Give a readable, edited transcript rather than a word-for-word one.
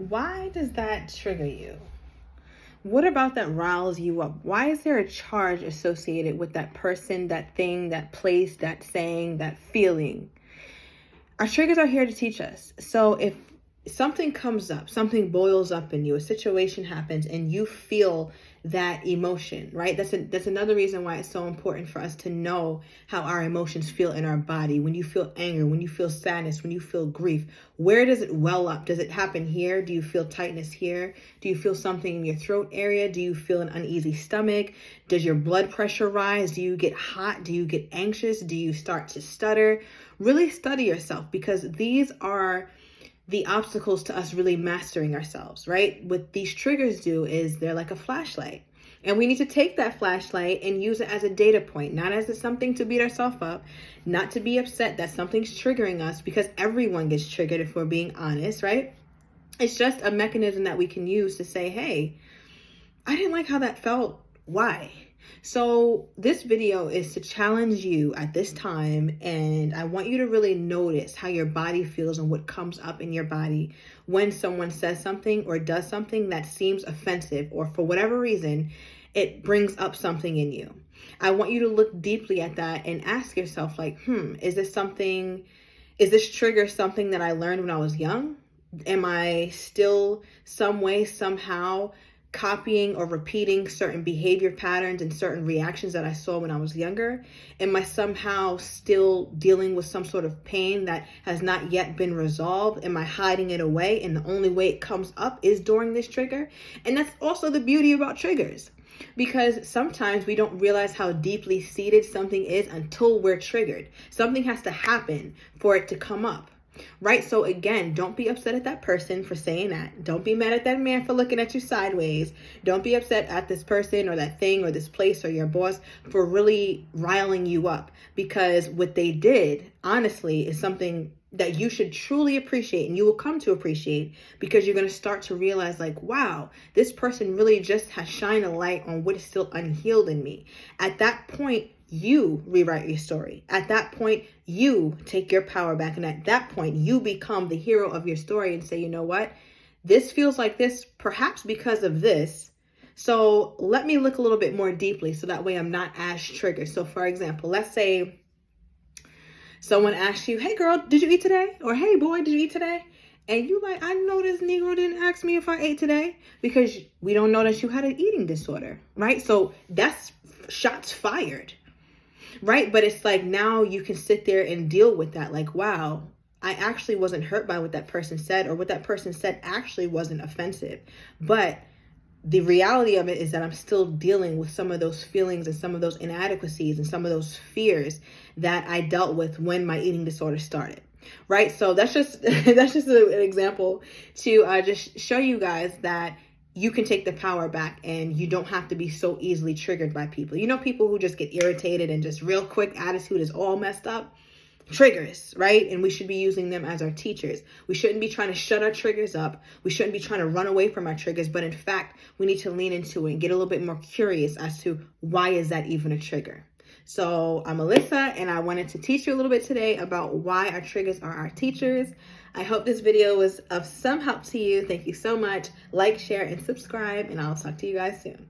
Why does that trigger you? What about that riles you up? Why is there a charge associated with that person, that thing, that place, that saying, that feeling? Our triggers are here to teach us. So if something comes up, something boils up in you, a situation happens and you feel that emotion, right? That's another reason why it's so important for us to know how our emotions feel in our body. When you feel anger, when you feel sadness, when you feel grief, where does it well up? Does it happen here? Do you feel tightness here? Do you feel something in your throat area? Do you feel an uneasy stomach? Does your blood pressure rise? Do you get hot? Do you get anxious? Do you start to stutter? Really study yourself, because these are the obstacles to us really mastering ourselves, right? What these triggers do is they're like a flashlight. And we need to take that flashlight and use it as a data point, not as something to beat ourselves up, not to be upset that something's triggering us, because everyone gets triggered if we're being honest, right? It's just a mechanism that we can use to say, hey, I didn't like how that felt. Why? So this video is to challenge you at this time, and I want you to really notice how your body feels and what comes up in your body when someone says something or does something that seems offensive, or for whatever reason, it brings up something in you. I want you to look deeply at that and ask yourself, like, is this trigger something that I learned when I was young? Am I still some way, somehow copying or repeating certain behavior patterns and certain reactions that I saw when I was younger? Am I somehow still dealing with some sort of pain that has not yet been resolved? Am I hiding it away, and the only way it comes up is during this trigger? And that's also the beauty about triggers, because sometimes we don't realize how deeply seated something is until we're triggered. Something has to happen for it to come up. Right? So again, don't be upset at that person for saying that. Don't be mad at that man for looking at you sideways. Don't be upset at this person or that thing or this place or your boss for really riling you up, because what they did, honestly, is something that you should truly appreciate, and you will come to appreciate, because you're going to start to realize, like, wow, this person really just has shined a light on what is still unhealed in me. At that point, you rewrite your story. At that point, you take your power back. And at that point, you become the hero of your story and say, you know what? This feels like this, perhaps because of this. So let me look a little bit more deeply, so that way I'm not as triggered. So for example, let's say someone asks you, hey girl, did you eat today? Or hey boy, did you eat today? And you like, I know this Negro didn't ask me if I ate today, because we don't know that you had an eating disorder, right? So that's shots fired. Right? But it's like, now you can sit there and deal with that. Like, wow, I actually wasn't hurt by what that person said, or what that person said actually wasn't offensive. But the reality of it is that I'm still dealing with some of those feelings and some of those inadequacies and some of those fears that I dealt with when my eating disorder started. Right? So that's just an example to just show you guys that you can take the power back, and you don't have to be so easily triggered by people. You know, people who just get irritated and just real quick attitude is all messed up. Triggers, right? And we should be using them as our teachers. We shouldn't be trying to shut our triggers up. We shouldn't be trying to run away from our triggers. But in fact, we need to lean into it and get a little bit more curious as to, why is that even a trigger? So I'm Alyssa, and I wanted to teach you a little bit today about why our triggers are our teachers. I hope this video was of some help to you. Thank you so much. Like, share, and subscribe, and I'll talk to you guys soon.